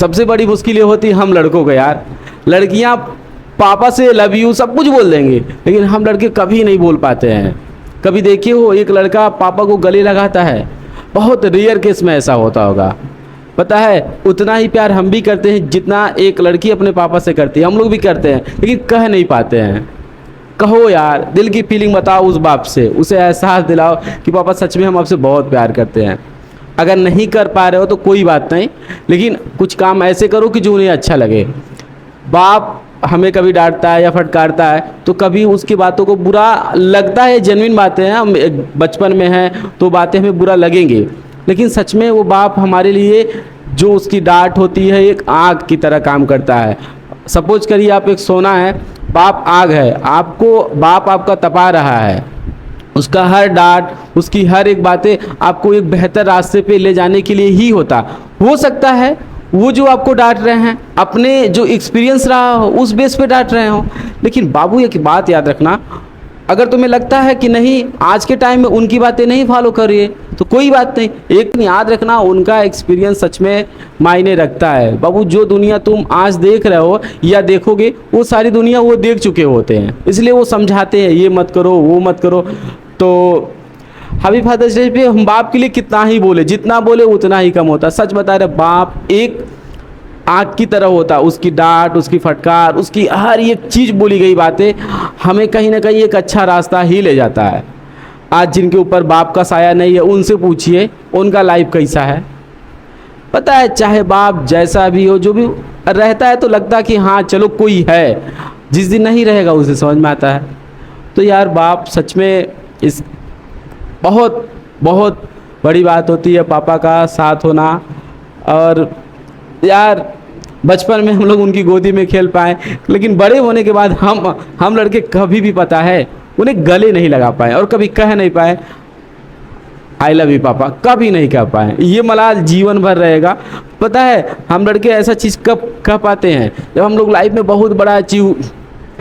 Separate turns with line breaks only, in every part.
सबसे बड़ी मुश्किल ये होती है हम लड़कों को यार। लड़कियां पापा से लव यू सब कुछ बोल देंगे, लेकिन हम लड़के कभी नहीं बोल पाते हैं। कभी देखिए हो एक लड़का पापा को गले लगाता है, बहुत रेयर केस में ऐसा होता होगा। पता है उतना ही प्यार हम भी करते हैं जितना एक लड़की अपने पापा से करती है, हम लोग भी करते हैं, लेकिन कह नहीं पाते हैं। कहो यार, दिल की फीलिंग बताओ उस बाप से, उसे एहसास दिलाओ कि पापा सच में हम आपसे बहुत प्यार करते हैं। अगर नहीं कर पा रहे हो तो कोई बात नहीं, लेकिन कुछ काम ऐसे करो कि जो उन्हें अच्छा लगे। बाप हमें कभी डांटता है या फटकारता है तो कभी उसकी बातों को बुरा लगता है, जेन्युइन बातें हैं, हम बचपन में हैं तो बातें हमें बुरा लगेंगे, लेकिन सच में वो बाप हमारे लिए जो उसकी डांट होती है एक आग की तरह काम करता है। सपोज करिए आप एक सोना है, बाप आग है, आपको बाप आपका तपा रहा है, उसका हर डांट, उसकी हर एक बातें आपको एक बेहतर रास्ते पे ले जाने के लिए ही होता। हो सकता है वो जो आपको डांट रहे हैं अपने जो एक्सपीरियंस रहा हो उस बेस पे डांट रहे हो, लेकिन बाबू एक बात याद रखना, अगर तुम्हें लगता है कि नहीं आज के टाइम में उनकी बातें नहीं फॉलो करिए तो कोई बात नहीं, एक याद रखना उनका एक्सपीरियंस सच में मायने रखता है। बाबू जो दुनिया तुम आज देख रहे हो या देखोगे वो सारी दुनिया वो देख चुके होते हैं, इसलिए वो समझाते हैं ये मत करो वो मत करो। तो हैप्पी फादर्स डे पे हम बाप के लिए कितना ही बोले, जितना बोले उतना ही कम होता। सच बता रहे, बाप एक आग की तरह होता, उसकी डांट, उसकी फटकार, उसकी हर एक चीज़ बोली गई बातें हमें कहीं ना कहीं एक अच्छा रास्ता ही ले जाता है। आज जिनके ऊपर बाप का साया नहीं है उनसे पूछिए उनका लाइफ कैसा है। पता है चाहे बाप जैसा भी हो, जो भी रहता है तो लगता है कि हाँ चलो कोई है, जिस दिन नहीं रहेगा उसे समझ में आता है। तो यार बाप सच में इस बहुत बहुत बड़ी बात होती है पापा का साथ होना। और यार बचपन में हम लोग उनकी गोदी में खेल पाए, लेकिन बड़े होने के बाद हम लड़के कभी भी पता है उन्हें गले नहीं लगा पाए और कभी कह नहीं पाए आई लव यू पापा, कभी नहीं कह पाए। ये मलाल जीवन भर रहेगा। पता है हम लड़के ऐसा चीज़ कब कह पाते हैं जब हम लोग लाइफ में बहुत बड़ा अचीव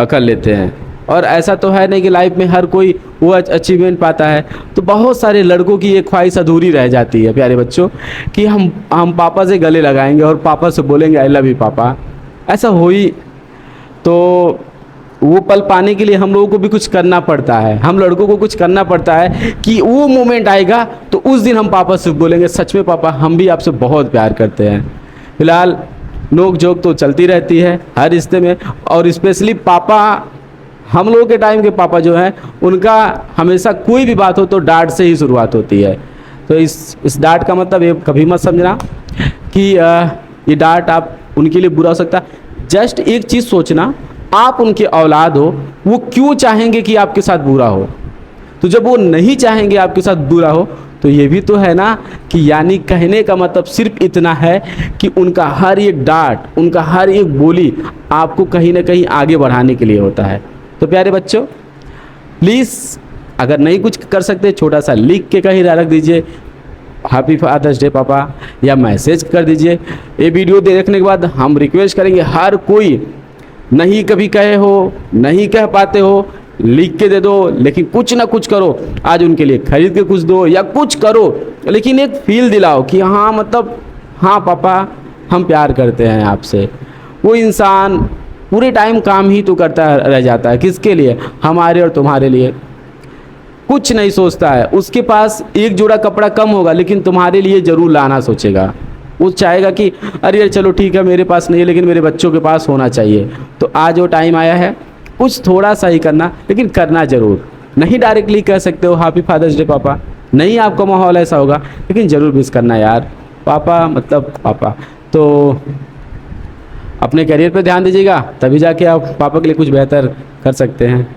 कर लेते हैं, और ऐसा तो है नहीं कि लाइफ में हर कोई वो अचीवमेंट पाता है। तो बहुत सारे लड़कों की ये ख्वाहिश अधूरी रह जाती है प्यारे बच्चों कि हम पापा से गले लगाएंगे और पापा से बोलेंगे आई लव यू पापा। ऐसा हो ही तो वो पल पाने के लिए हम लोगों को भी कुछ करना पड़ता है, हम लड़कों को कुछ करना पड़ता है कि वो मोमेंट आएगा तो उस दिन हम पापा से बोलेंगे सच में पापा हम भी आपसे बहुत प्यार करते हैं। फिलहाल नोक झोंक तो चलती रहती है हर रिश्ते में, और स्पेशली पापा, हम लोगों के टाइम के पापा जो हैं उनका हमेशा कोई भी बात हो तो डांट से ही शुरुआत होती है। तो इस डांट का मतलब ये कभी मत समझना कि ये डांट आप उनके लिए बुरा हो सकता है। जस्ट एक चीज़ सोचना, आप उनके औलाद हो, वो क्यों चाहेंगे कि आपके साथ बुरा हो? तो जब वो नहीं चाहेंगे आपके साथ बुरा हो तो ये भी तो है ना कि यानी कहने का मतलब सिर्फ इतना है कि उनका हर एक डांट, उनका हर एक बोली आपको कहीं ना कहीं आगे बढ़ाने के लिए होता है। तो प्यारे बच्चों प्लीज़ अगर नहीं कुछ कर सकते छोटा सा लिख के कहीं रख दीजिए हैप्पी फादर्स डे पापा, या मैसेज कर दीजिए। ये वीडियो देखने के बाद हम रिक्वेस्ट करेंगे हर कोई, नहीं कभी कहे हो, नहीं कह पाते हो, लिख के दे दो, लेकिन कुछ ना कुछ करो। आज उनके लिए खरीद के कुछ दो या कुछ करो, लेकिन एक फील दिलाओ कि हाँ मतलब हाँ पापा हम प्यार करते हैं आपसे। वो इंसान पूरे टाइम काम ही तो करता रह जाता है, किसके लिए? हमारे और तुम्हारे लिए। कुछ नहीं सोचता है, उसके पास एक जोड़ा कपड़ा कम होगा लेकिन तुम्हारे लिए ज़रूर लाना सोचेगा। वो चाहेगा कि अरे यार चलो ठीक है मेरे पास नहीं है लेकिन मेरे बच्चों के पास होना चाहिए। तो आज वो टाइम आया है कुछ थोड़ा सा ही करना, लेकिन करना ज़रूर। नहीं डायरेक्टली कह सकते हो हैप्पी फादर्स डे पापा, नहीं आपका माहौल ऐसा होगा, लेकिन ज़रूर मिस करना यार पापा, मतलब पापा। तो अपने करियर पे ध्यान दीजिएगा, तभी जाके आप पापा के लिए कुछ बेहतर कर सकते हैं।